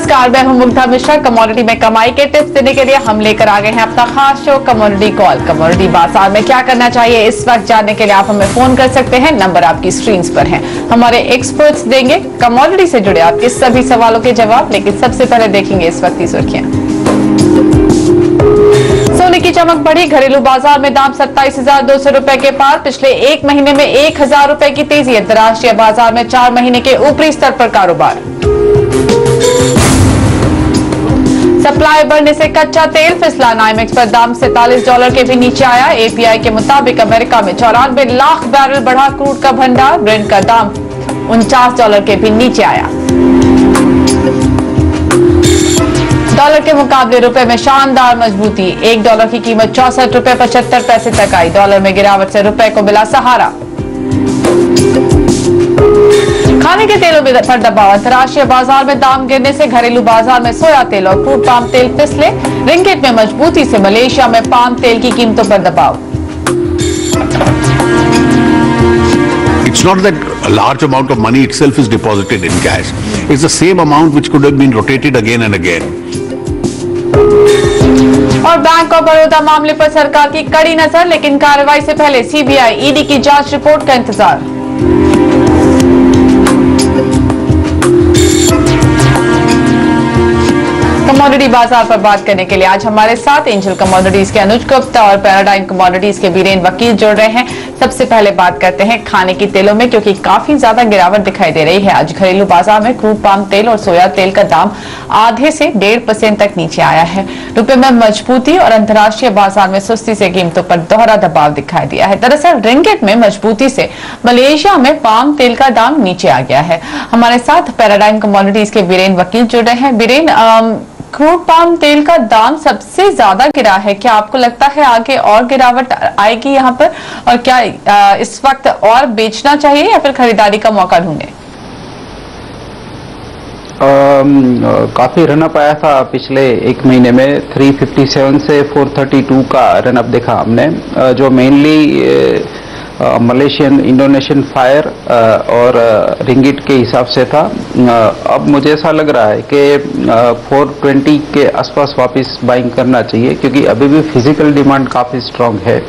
नमस्कार, मैं हूं मुग्धा मिश्रा। कमोडिटी में कमाई के टिप्स देने के लिए हम लेकर आ गए हैं अपना खास शो कमोडिटी कॉल। कमोडिटी बाजार में क्या करना चाहिए इस वक्त जानने के लिए आप हमें फोन कर सकते हैं। नंबर आपकी स्क्रीन पर है। हमारे एक्सपर्ट्स देंगे कमोडिटी से जुड़े आपके सभी सवालों के जवाब। लेकिन सबसे पहले देखेंगे इस वक्त की सुर्खियां। सोने की चमक बढ़ी, घरेलू बाजार में दाम 27,200 रुपए के पार। पिछले एक महीने में 1,000 रुपए की तेजी। अंतर्राष्ट्रीय बाजार में 4 महीने के ऊपरी स्तर पर कारोबार। सप्लाई बढ़ने से कच्चा तेल फिसला, नाइमेक्स पर दाम $47 के भी नीचे आया। एपीआई के मुताबिक अमेरिका में 94 लाख बैरल बढ़ा क्रूड का भंडार। ब्रेंट का दाम $49 के भी नीचे आया। डॉलर के मुकाबले रुपए में शानदार मजबूती। $1 की कीमत ₹64.75 तक आई। डॉलर में गिरावट से रुपए को मिला सहारा। खाने के तेलों पर दबाव, अंतर्राष्ट्रीय बाजार में दाम गिरने से घरेलू बाजार में सोया तेल और क्रूड पाम तेल फिसले। रिंगिट में मजबूती से मलेशिया में पाम तेल की कीमतों पर दबाव। It's not that a large amount of money itself is deposited in cash. It's the same amount which could have been rotated again and again. और बैंक ऑफ बड़ौदा मामले पर सरकार की कड़ी नजर, लेकिन कार्रवाई से पहले सीबीआई ईडी की जांच रिपोर्ट का इंतजार। कमोडिटी बाजार पर बात करने के लिए आज हमारे साथ एंजल कमोडिटीज के अनुज गुप्ता और पैराडाइम कमोडिटीज के बीरेन वकील जुड़ रहे हैं। सबसे पहले बात करते हैं खाने की तेलों में, क्योंकि काफी ज्यादा गिरावट दिखाई दे रही है। आज घरेलू बाजार में क्रूड पाम तेल और सोया तेल का दाम आधे से 1.5% तक नीचे आया है। रुपए में मजबूती और अंतर्राष्ट्रीय बाजार में सुस्ती से कीमतों पर दोहरा दबाव दिखाई दिया है। दरअसल रिंगिट में मजबूती से मलेशिया में पाम तेल का दाम नीचे आ गया है। हमारे साथ पैराडाइम कमोडिटीज के बीरेन वकील जुड़ रहे हैं। बीरेन, क्रूड पाम तेल का दाम सबसे ज्यादा गिरा है, क्या आपको लगता है आगे और गिरावट आएगी यहाँ पर, और क्या इस वक्त और बेचना चाहिए या फिर खरीदारी का मौका ढूंढे? काफी रनअप आया था पिछले एक महीने में। 357 से 432 का रनअप देखा हमने, जो मेनली मलेशियन, इंडोनेशियन फायर और रिंगिट के हिसाब से था। अब मुझे ऐसा लग रहा है कि 420 के आसपास वापस बाइंग करना चाहिए, क्योंकि अभी भी फिजिकल डिमांड काफ़ी स्ट्रांग है।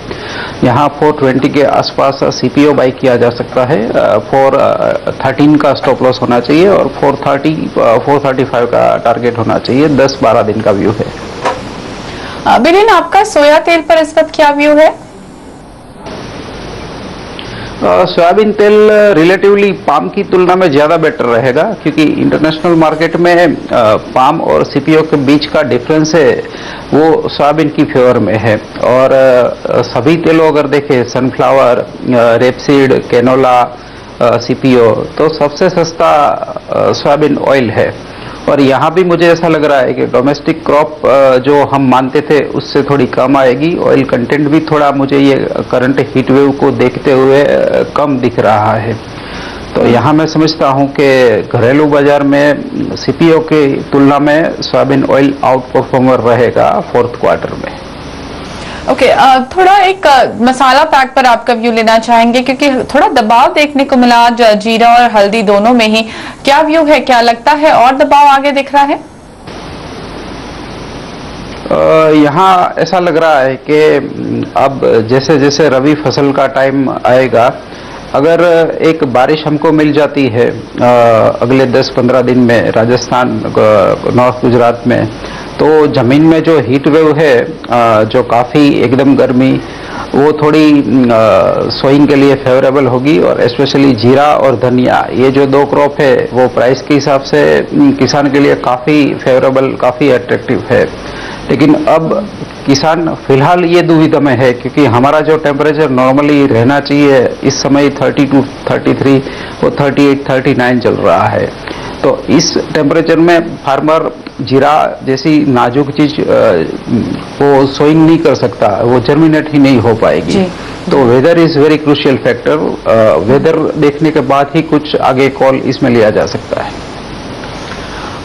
यहाँ 420 के आसपास सीपीओ बाई किया जा सकता है। 413 का स्टॉप लॉस होना चाहिए और 435 का टारगेट होना चाहिए। 10-12 दिन का व्यू है। बिरेन, आपका सोया तेल पर इस वक्त क्या व्यू है? सोयाबीन तेल रिलेटिवली पाम की तुलना में ज़्यादा बेटर रहेगा, क्योंकि इंटरनेशनल मार्केट में पाम और सीपीओ के बीच का डिफरेंस है वो सोयाबीन की फेवर में है। और सभी तेलों अगर देखें, सनफ्लावर, रेपसीड, कैनोला, सीपीओ, तो सबसे सस्ता सोयाबीन ऑयल है। और यहाँ भी मुझे ऐसा लग रहा है कि डोमेस्टिक क्रॉप जो हम मानते थे उससे थोड़ी कम आएगी। ऑयल कंटेंट भी थोड़ा मुझे ये करंट हीट वेव को देखते हुए कम दिख रहा है। तो यहाँ मैं समझता हूँ कि घरेलू बाजार में सीपीओ की तुलना में सोयाबीन ऑयल आउट परफॉर्मर रहेगा फोर्थ क्वार्टर में। ओके, थोड़ा एक मसाला पैक पर आपका व्यू लेना चाहेंगे, क्योंकि थोड़ा दबाव देखने को मिला जीरा और हल्दी दोनों में ही। क्या व्यू है, क्या लगता है और दबाव आगे दिख रहा है? यहाँ ऐसा लग रहा है कि अब जैसे जैसे रबी फसल का टाइम आएगा, अगर एक बारिश हमको मिल जाती है अगले 10-15 दिन में राजस्थान, नॉर्थ गुजरात में, तो ज़मीन में जो हीट वेव है, जो काफ़ी एकदम गर्मी, वो थोड़ी सोइंग के लिए फेवरेबल होगी। और स्पेशली जीरा और धनिया, ये जो दो क्रॉप है वो प्राइस के हिसाब से किसान के लिए काफ़ी फेवरेबल, काफ़ी अट्रैक्टिव है। लेकिन अब किसान फिलहाल ये दुविधा में है, क्योंकि हमारा जो टेम्परेचर नॉर्मली रहना चाहिए इस समय 32, 33, वो 38, 39 चल रहा है। तो इस टेम्परेचर में फार्मर जीरा जैसी नाजुक चीज वो सोइंग नहीं कर सकता, वो जर्मिनेट ही नहीं हो पाएगी। तो weather is very crucial factor. Weather देखने के बाद ही कुछ आगे कॉल इसमें लिया जा सकता है।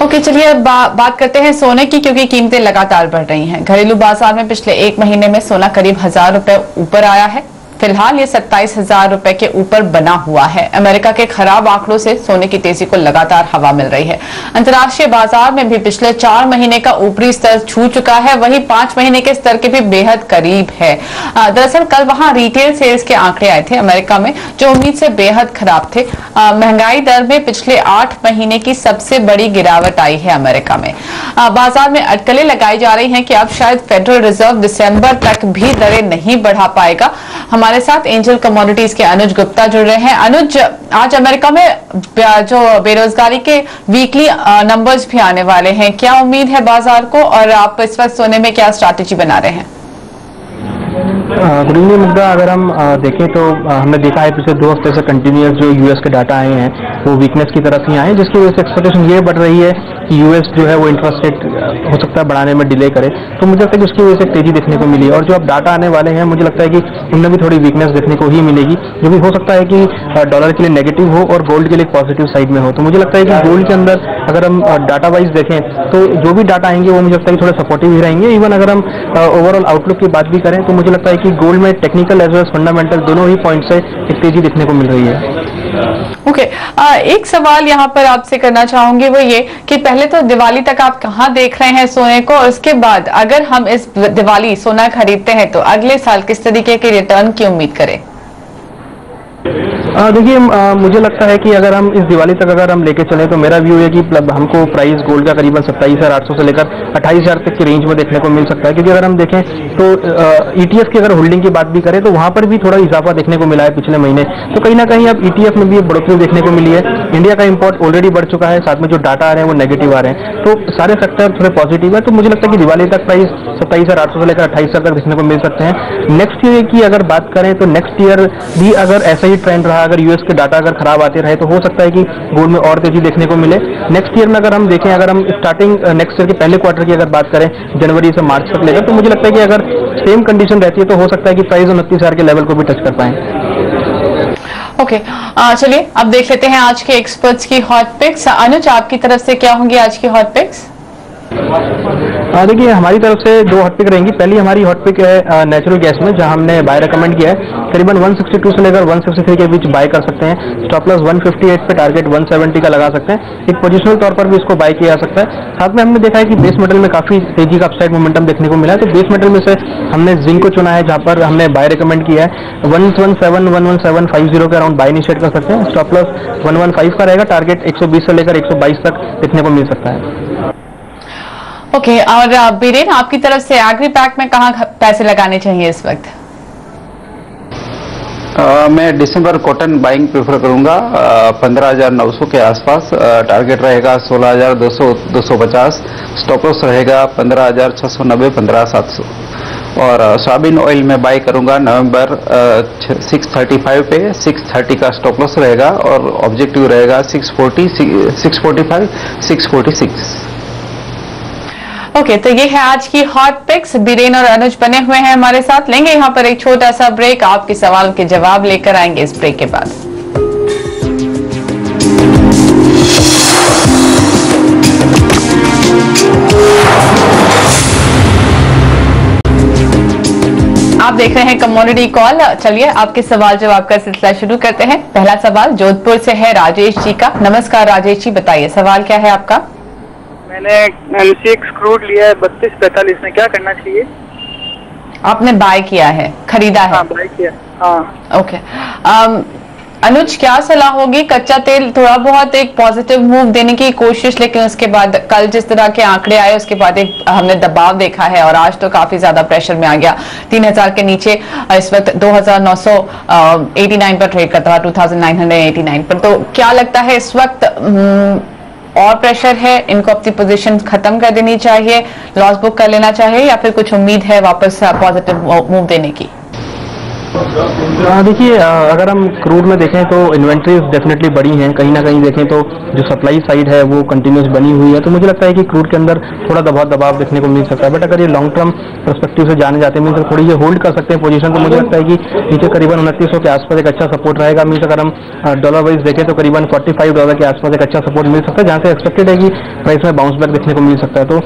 ओके, चलिए बात करते हैं सोने की, क्योंकि कीमतें लगातार बढ़ रही हैं। घरेलू बाजार में पिछले एक महीने में सोना करीब 1,000 रुपए ऊपर आया है। फिलहाल ये 27,000 रुपए के ऊपर बना हुआ है। अमेरिका के खराब आंकड़ों से सोने की तेजी को लगातार हवा मिल रही है। अंतर्राष्ट्रीय बाजार में भी पिछले 4 महीने का ऊपरी स्तर छू चुका है, वहीं 5 महीने के स्तर के भी बेहद करीब है। दरअसल कल वहां रिटेल सेल्स के आंकड़े आए थे अमेरिका में, जो उम्मीद से बेहद खराब थे। महंगाई दर में पिछले 8 महीने की सबसे बड़ी गिरावट आई है अमेरिका में। बाजार में अटकलें लगाई जा रही हैं कि अब शायद फेडरल रिजर्व दिसंबर तक भी दरें नहीं बढ़ा पाएगा। हमारे साथ एंजल कमोडिटीज के अनुज गुप्ता जुड़ रहे हैं। अनुज, आज अमेरिका में जो बेरोजगारी के वीकली नंबर्स भी आने वाले हैं, क्या उम्मीद है बाजार को, और आप इस वक्त सोने में क्या स्ट्रैटेजी बना रहे हैं? गुड इवनिंग मुद्दा, अगर हम देखें तो हमने देखा है पिछले 2 हफ्ते से कंटिन्यूअस जो यूएस के डाटा आए हैं वो वीकनेस की तरफ ही आए हैं, जिसकी वजह से एक्सपेक्टेशन ये बढ़ रही है कि यूएस जो है वो इंटरेस्ट रेट हो सकता है बढ़ाने में डिले करे। तो मुझे लगता है कि उसकी वजह से तेजी देखने को मिली, और जो अब डाटा आने वाले हैं मुझे लगता है कि उनमें भी थोड़ी वीकनेस देखने को ही मिलेगी, जो भी हो सकता है कि डॉलर के लिए नेगेटिव हो और गोल्ड के लिए पॉजिटिव साइड में हो। तो मुझे लगता है कि गोल्ड के अंदर अगर हम डाटा वाइज देखें तो जो भी डाटा आएंगे वो मुझे लगता है कि थोड़े सपोर्टिव ही रहेंगे। इवन अगर हम ओवरऑल आउटलुक की बात भी करें तो मुझे लगता है कि गोल्ड में technical as well as fundamental दोनों ही पॉइंट से एक तेजी देखने को मिल रही है। ओके, एक सवाल यहाँ पर आपसे करना चाहूंगी, वो ये कि पहले तो दिवाली तक आप कहाँ देख रहे हैं सोने को, और उसके बाद अगर हम इस दिवाली सोना खरीदते हैं तो अगले साल किस तरीके के रिटर्न की उम्मीद करें? देखिए, मुझे लगता है कि अगर हम इस दिवाली तक अगर हम लेके चलें तो मेरा व्यू है कि हमको प्राइस गोल्ड का करीबन 27,800 से लेकर 28,000 तक की रेंज में देखने को मिल सकता है। क्योंकि अगर हम देखें तो ईटीएफ की अगर होल्डिंग की बात भी करें तो वहां पर भी थोड़ा इजाफा देखने को मिला है पिछले महीने। तो कहीं ना कहीं अब ईटीएफ में भी एक बढ़ोतरी देखने को मिली है। इंडिया का इंपोर्ट ऑलरेडी बढ़ चुका है, साथ में जो डाटा आ रहे हैं वो नेगेटिव आ रहे हैं, तो सारे सेक्टर थोड़े पॉजिटिव है। तो मुझे लगता है कि दिवाली तक प्राइस 27,800 से लेकर 28,000 तक देखने को मिल सकते हैं। नेक्स्ट ईयर की अगर बात करें तो नेक्स्ट ईयर भी अगर ऐसा ही ट्रेंड रहा, अगर यूएस के डाटा अगर खराब आते रहे तो हो सकता है कि गोल्ड में और तेजी देखने को मिले। नेक्स्ट ईयर में अगर हम देखें, अगर हम स्टार्टिंग नेक्स्ट ईयर के पहले क्वार्टर की अगर बात करें जनवरी से मार्च तक लेकर, तो मुझे लगता है कि अगर सेम कंडीशन रहती है तो हो सकता है कि प्राइस 29,000 के लेवल को भी टच कर पाए। ओके, चलिए अब देख लेते हैं आज के एक्सपर्ट्स की हॉट पिक्स। अनुज, आपकी तरफ से क्या होंगी आज की हॉट पिक्स? देखिए, हमारी तरफ से 2 हॉट पिक रहेंगी। पहली हमारी हॉट पिक है नेचुरल गैस में, जहां हमने बाय रेकमेंड किया है। करीबन 162 से लेकर 163 के बीच बाय कर सकते हैं। स्टॉप लॉस 158 पे, टारगेट 170 का लगा सकते हैं। एक पोजिशनल तौर पर भी इसको बाय किया जा सकता है। साथ में हमने देखा है कि बेस मेटल में काफी तेजी का अपसाइड मोमेंटम देखने को मिला है। तो बेस मेटल में से हमने जिंक को चुना है, जहां पर हमने बाय रेकमेंड किया है। 11750 के अराउंड बाय इनिशिएट कर सकते हैं। स्टॉप लॉस 115 का रहेगा, टारगेट 120 से लेकर 122 तक देखने को मिल सकता है। ओके, और बीरेन, आपकी तरफ से एग्री पैक में कहाँ पैसे लगाने चाहिए इस वक्त? मैं दिसंबर कॉटन बाइंग प्रेफर करूंगा 15,900 के आसपास। टारगेट रहेगा 16,200-250। स्टॉप लॉस रहेगा 15,690, 15,700। और सोयाबीन ऑयल में बाय करूंगा नवंबर 635 पे, 630 का स्टॉप लॉस रहेगा और ऑब्जेक्टिव रहेगा 640, 645, 646। ओके, तो ये है आज की हॉट पिक्स। बीरेन और अनुज बने हुए हैं हमारे साथ। लेंगे यहाँ पर एक छोटा सा ब्रेक, आपके सवाल के जवाब लेकर आएंगे इस ब्रेक के बाद। आप देख रहे हैं कमोडिटी कॉल। चलिए आपके सवाल जवाब का सिलसिला शुरू करते हैं। पहला सवाल जोधपुर से है राजेश जी का। नमस्कार राजेश जी, बताइए सवाल क्या है आपका? मैंने LCX क्रूड लिया है 32-45 में, क्या करना चाहिए? आपने बाय किया है, खरीदा है? हाँ, बाय किया। हाँ, ओके। अनुज, क्या सलाह होगी? कच्चा तेल थोड़ा बहुत एक पॉजिटिव मूव देने की कोशिश, लेकिन उसके बाद कल जिस तरह के आंकड़े आए उसके बाद एक हमने दबाव देखा है और आज तो काफी ज्यादा प्रेशर में आ गया। 3,000 के नीचे इस वक्त 2,989 पर ट्रेड करता हुआ, 2,989 पर। तो क्या लगता है इस वक्त और प्रेशर है, इनको अपनी पोजीशन खत्म कर देनी चाहिए, लॉस बुक कर लेना चाहिए, या फिर कुछ उम्मीद है वापस पॉजिटिव मूव देने की? देखिए, अगर हम क्रूड में देखें तो इन्वेंट्रीज डेफिनेटली बड़ी हैं। कहीं ना कहीं देखें तो जो सप्लाई साइड है वो कंटिन्यूस बनी हुई है। तो मुझे लगता है कि क्रूड के अंदर थोड़ा दबाव देखने को मिल सकता है। बट अगर ये लॉन्ग टर्म पर्सपेक्टिव से जाने जाते हैं, थोड़ी ये होल्ड कर सकते हैं पोजीशन, तो मुझे लगता है कि नीचे करीबन 2900 के आसपास एक अच्छा सपोर्ट रहेगा। मीन्स अगर हम डॉलर वाइज देखें तो करीबन $45 के आसपास एक अच्छा सपोर्ट मिल सकता है, जहां से एक्सपेक्टेड है कि प्राइस में बाउंस बैक देखने को मिल सकता है। तो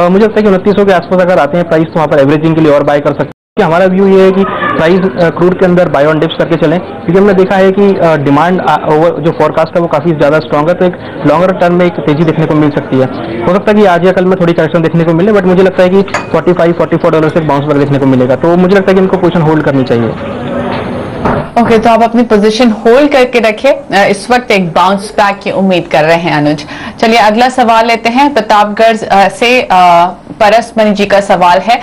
मुझे लगता है कि 2900 के आसपास अगर आते हैं प्राइस, तो वहाँ पर एवरेजिंग के लिए और बाय कर सकते हैं। हमारा व्यू ये है कि प्राइस क्रूड के अंदर बाय ऑन डिप्स करके चलें, क्योंकि हमने देखा है कि डिमांड ओवर जो फोरकास्ट है वो काफ़ी ज़्यादा स्ट्रॉन्ग है, तो एक लॉन्गर टर्म में एक तेजी देखने को मिल सकती है। हो सकता है कि आज या कल में थोड़ी करेक्शन देखने को मिले, बट मुझे लगता है कि $45-44 से बाउंस बैक देखने को मिलेगा, तो मुझे लगता है कि इनको पोजीशन होल्ड करनी चाहिए। ओके, तो आप अपनी पोजीशन होल्ड करके रखें। इस वक्त एक बाउंस बैक की उम्मीद कर रहे हैं अनुज। चलिए अगला सवाल लेते हैं। प्रतापगढ़ से पारसमणि जी का सवाल है।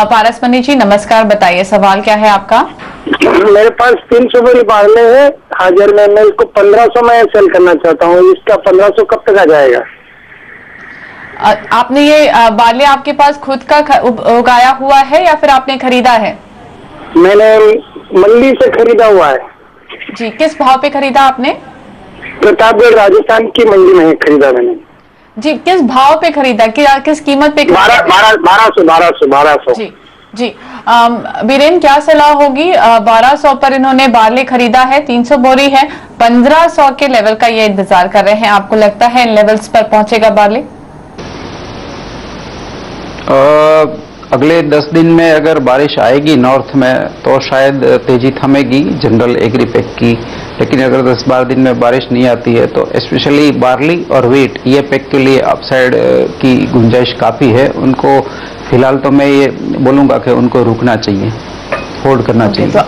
पारसमणि जी नमस्कार, बताइए सवाल क्या है आपका? मेरे पास 300 बोरी बारले है हाजिर में, मैं इसको 1500 में सेल करना चाहता हूँ। इसका 1500 कब तक आ जाएगा? आपने ये बारले आपके पास खुद का उगाया हुआ है या फिर आपने खरीदा है? मैंने मंडी से खरीदा हुआ है। जी, किस भाव पे खरीदा आपने? प्रतापगढ़ राजस्थान की मंडी में खरीदा मैंने। जी, किस भाव पे खरीदा, किस कीमत पे खरीदा? 1200। जी जी। बीरेन क्या सलाह होगी? 1200 पर इन्होंने बारले खरीदा है, 300 बोरी है, 1500 के लेवल का ये इंतजार कर रहे हैं। आपको लगता है इन लेवल्स पर पहुंचेगा बारले? अगले 10 दिन में अगर बारिश आएगी नॉर्थ में तो शायद तेजी थमेगी जनरल एग्रीपेक की, लेकिन अगर 10-12 दिन में बारिश नहीं आती है तो स्पेशली बार्ली और व्हीट ये पैक के लिए अपसाइड की गुंजाइश काफ़ी है। उनको फिलहाल तो मैं ये बोलूँगा कि उनको रुकना चाहिए, होल्ड करना चाहिए। तो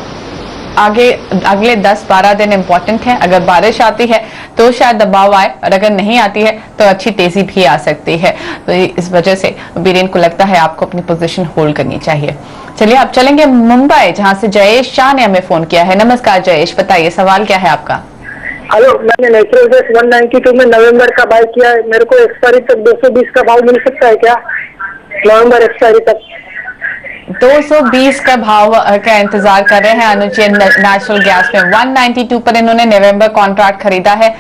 आगे अगले 10-12 दिन इंपॉर्टेंट है। अगर बारिश आती है तो शायद दबाव आए, और अगर नहीं आती है तो अच्छी तेजी भी आ सकती है। तो इस वजह से बीरेन को लगता है आपको अपनी पोजीशन होल्ड करनी चाहिए। चलिए अब चलेंगे मुंबई, जहां से जयेश शाह ने हमें फोन किया है। नमस्कार जयेश, बताइए सवाल क्या है आपका? हेलो, मैंने नेचुरल गैस 192 में नवंबर का बाय किया है। मेरे को एक्सपायरी तक 220 का भाव मिल सकता है क्या? नवंबर एक्सपायरी तक 220 का भाव का इंतजार कर रहे हैं अनुज नेचुरल गैस में। 192 पर इन्होंने नवंबर कॉन्ट्रैक्ट खरीदा है।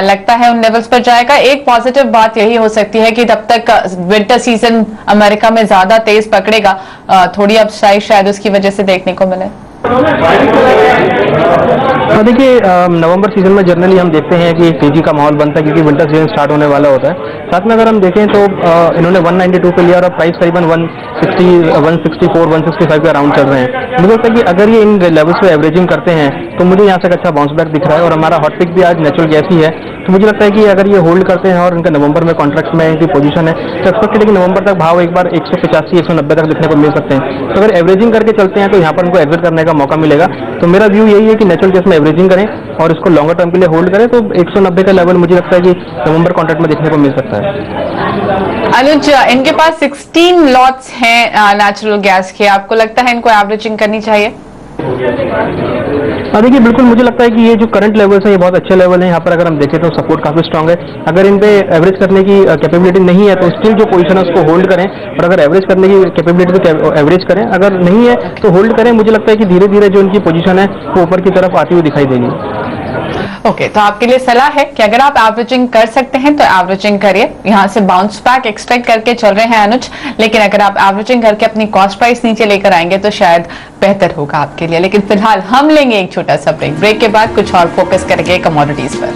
लगता है उन लेवल्स पर जाएगा। एक पॉजिटिव बात यही हो सकती है कि तब तक विंटर सीजन अमेरिका में ज्यादा तेज पकड़ेगा, थोड़ी अपसाइड शायद उसकी वजह से देखने को मिले। देखिए नवंबर सीजन में जनरली हम देखते हैं कि तेजी का माहौल बनता है, क्योंकि विंटर सीजन स्टार्ट होने वाला होता है। साथ में अगर हम देखें तो इन्होंने 192 पे लिया और प्राइस करीबन 160, 164, 165 के अराउंड चल रहे हैं। मुझे लगता है कि अगर ये इन लेवल्स पे एवरेजिंग करते हैं तो मुझे यहाँ से अच्छा बाउंस बैक दिख रहा है, और हमारा हॉट पिक भी आज नेचुरल गैस ही है। तो मुझे लगता है कि अगर ये होल्ड करते हैं और इनका नवंबर में कॉन्ट्रैक्ट में इनकी पोजीशन है तो एक्सपेक्टेड है कि नवंबर तक भाव एक बार 185-190 तक देखने को मिल सकते हैं। तो अगर एवरेजिंग करके चलते हैं तो यहाँ पर उनको एग्जिट करने का मौका मिलेगा। तो मेरा व्यू यही है कि नेचुरल गैस में एवरेजिंग करें और इसको लॉन्गर टर्म के लिए होल्ड करें, तो 190 का लेवल मुझे लगता है कि नवंबर कॉन्ट्रैक्ट में देखने को मिल सकता है। अनुज, इनके पास 16 लॉट्स हैं नेचुरल गैस के। आपको लगता है इनको एवरेजिंग करनी चाहिए? देखिए बिल्कुल, मुझे लगता है कि ये जो करंट लेवल्स है ये बहुत अच्छे लेवल है। यहाँ पर अगर हम देखें तो सपोर्ट काफी स्ट्रांग है। अगर इन पे एवरेज करने की कैपेबिलिटी नहीं है तो स्टिल जो पोजीशन है उसको होल्ड करें, और अगर एवरेज करने की कैपेबिलिटी तो एवरेज करें, अगर नहीं है तो होल्ड करें। मुझे लगता है कि धीरे धीरे जो इनकी पोजीशन है वो ऊपर की तरफ आती हुई दिखाई देगी। ओके, तो आपके लिए सलाह है कि अगर आप एवरेजिंग कर सकते हैं तो एवरेजिंग करिए। यहाँ से बाउंस बैक एक्सपेक्ट करके चल रहे हैं अनुज, लेकिन अगर आप एवरेजिंग करके अपनी कॉस्ट प्राइस नीचे लेकर आएंगे तो शायद बेहतर होगा आपके लिए। लेकिन फिलहाल हम लेंगे एक छोटा सा ब्रेक। ब्रेक के बाद कुछ और फोकस करेंगे कमोडिटीज पर।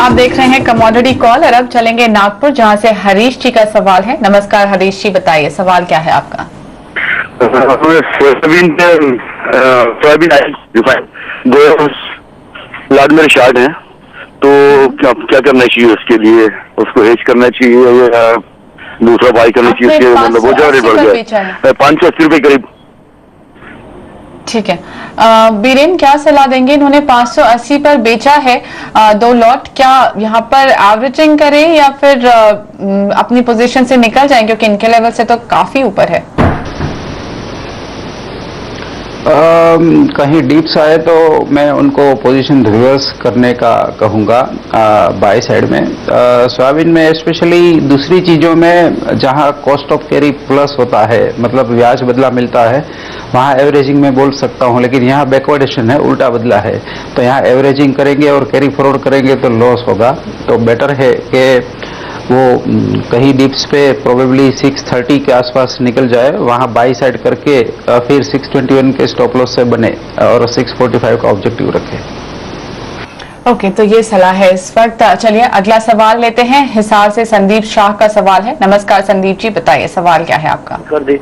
आप देख रहे हैं कमोडिटी कॉल, और अब चलेंगे नागपुर, जहां से हरीश जी का सवाल है। नमस्कार हरीश जी, बताइए सवाल क्या है आपका? सोयाबीन दो लाख मेरे शार्ट हैं, तो क्या करना चाहिए उसके लिए? उसको हेज करना चाहिए या दूसरा बाई करना चाहिए? उसके मतलब वो रेट बढ़ गया 580 रुपए करीब। ठीक है, बीरेन क्या सलाह देंगे? इन्होंने 580 पर बेचा है 2 लॉट। क्या यहाँ पर एवरेजिंग करें या फिर अपनी पोजीशन से निकल जाएं, क्योंकि इनके लेवल से तो काफी ऊपर है? कहीं डीप्स आए तो मैं उनको पोजीशन रिवर्स करने का कहूँगा बाय साइड में। सोयाबीन में स्पेशली दूसरी चीज़ों में जहाँ कॉस्ट ऑफ कैरी प्लस होता है, मतलब ब्याज बदला मिलता है, वहाँ एवरेजिंग में बोल सकता हूँ, लेकिन यहाँ बैकवर्डेशन है, उल्टा बदला है, तो यहाँ एवरेजिंग करेंगे और कैरी फॉरवर्ड करेंगे तो लॉस होगा। तो बेटर है कि वो कहीं डिप्स पे प्रोबेबली 630 के आसपास निकल जाए, वहाँ बाई साइड करके फिर 621 के स्टॉप लॉस से बने और 645 का ऑब्जेक्टिव रखे। ओके, तो ये सलाह है इस वक्त। चलिए अगला सवाल लेते हैं। हिसार से संदीप शाह का सवाल है। नमस्कार संदीप जी, बताइए सवाल क्या है आपका। कर दी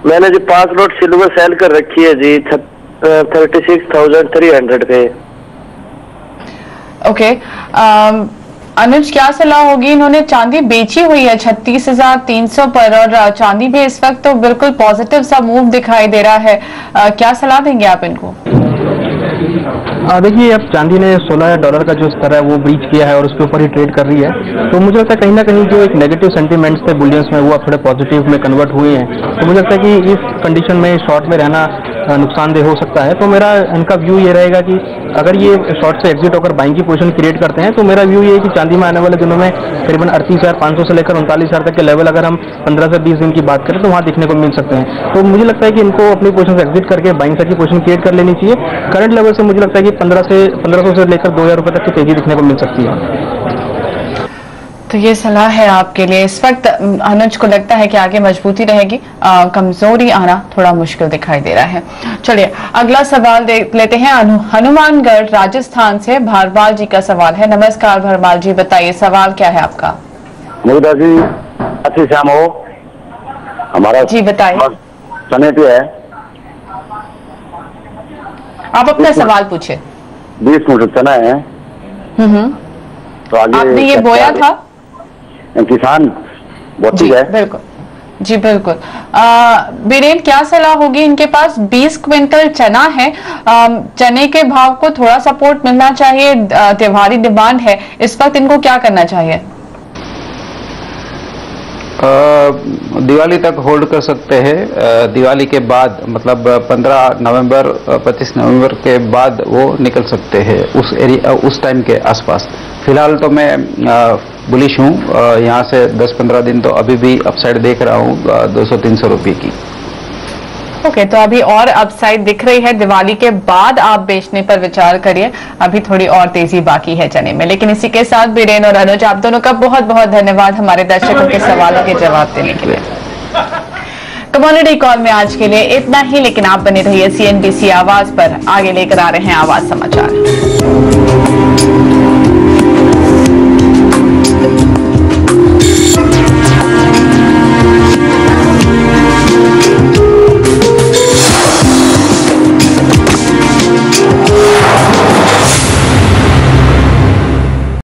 मैंने जो 5 लोट सिल्वर सेल कर रखी है जी 36,300 पे। ओके, अनुज क्या सलाह होगी? इन्होंने चांदी बेची हुई है 36,300 पर और चांदी भी इस वक्त तो बिल्कुल पॉजिटिव सा मूव दिखाई दे रहा है। क्या सलाह देंगे आप इनको? देखिए, अब चांदी ने $16 का जो स्तर है वो ब्रीच किया है और उसके ऊपर ही ट्रेड कर रही है, तो मुझे लगता है कहीं ना कहीं जो एक नेगेटिव सेंटीमेंट्स थे बुलियंस में वो अब थोड़े पॉजिटिव में कन्वर्ट हुए हैं। तो मुझे लगता है कि इस कंडीशन में शॉर्ट में रहना नुकसानदेह हो सकता है। तो मेरा इनका व्यू ये रहेगा कि अगर ये शॉर्ट से एग्जिट होकर बाइंग की पोजीशन क्रिएट करते हैं तो मेरा व्यू ये है कि चांदी में आने वाले दिनों में करीबन 38,500 से लेकर 39,000 तक के लेवल अगर हम 15 से 20 दिन की बात करें तो वहाँ देखने को मिल सकते हैं। तो मुझे लगता है कि इनको अपनी पोजीशन से एग्जिट करके बाइंग साइड की पोजीशन क्रिएट कर लेनी चाहिए। करंट लेवल से मुझे लगता है कि 1500 से लेकर 2,000 रुपए तक की तेजी दिखने को मिल सकती है। तो ये सलाह है आपके लिए। इस वक्त अनुज को लगता है कि आगे मजबूती रहेगी, कमजोरी आना थोड़ा मुश्किल दिखाई दे रहा है। चलिए अगला सवाल देख लेते हैं। हनुमानगढ़ राजस्थान से भारवाल जी का सवाल है। नमस्कार भारवाल जी, बताइए सवाल क्या है आपका। मुर्दा जी शाम हो हमारा जी बताइए। चने पे है, आप अपना सवाल पूछे। 20 कुंटल चना है। तो आगे आपने ये बोया था? किसान बहुत है। बिल्कुल जी बिल्कुल। बीरेन क्या सलाह होगी? इनके पास 20 क्विंटल चना है। चने के भाव को थोड़ा सपोर्ट मिलना चाहिए, त्योहारी डिमांड है, इस वक्त इनको क्या करना चाहिए? दिवाली तक होल्ड कर सकते हैं। दिवाली के बाद मतलब 15 नवंबर 25 नवंबर के बाद वो निकल सकते हैं उस एरिया उस टाइम के आसपास। फिलहाल तो मैं बुलिश हूँ, यहाँ से 10-15 दिन तो अभी भी अपसाइड देख रहा हूँ 200-300 रुपये की। ओके, तो अभी और अपसाइड दिख रही है। दिवाली के बाद आप बेचने पर विचार करिए, अभी थोड़ी और तेजी बाकी है चने में। लेकिन इसी के साथ बीरेन और अनुज, आप दोनों का बहुत बहुत धन्यवाद हमारे दर्शकों के सवालों के जवाब देने के लिए। कमोडिटी कॉल में आज के लिए इतना ही, लेकिन आप बने रहिए CNBC आवाज पर। आगे लेकर आ रहे हैं आवाज समाचार।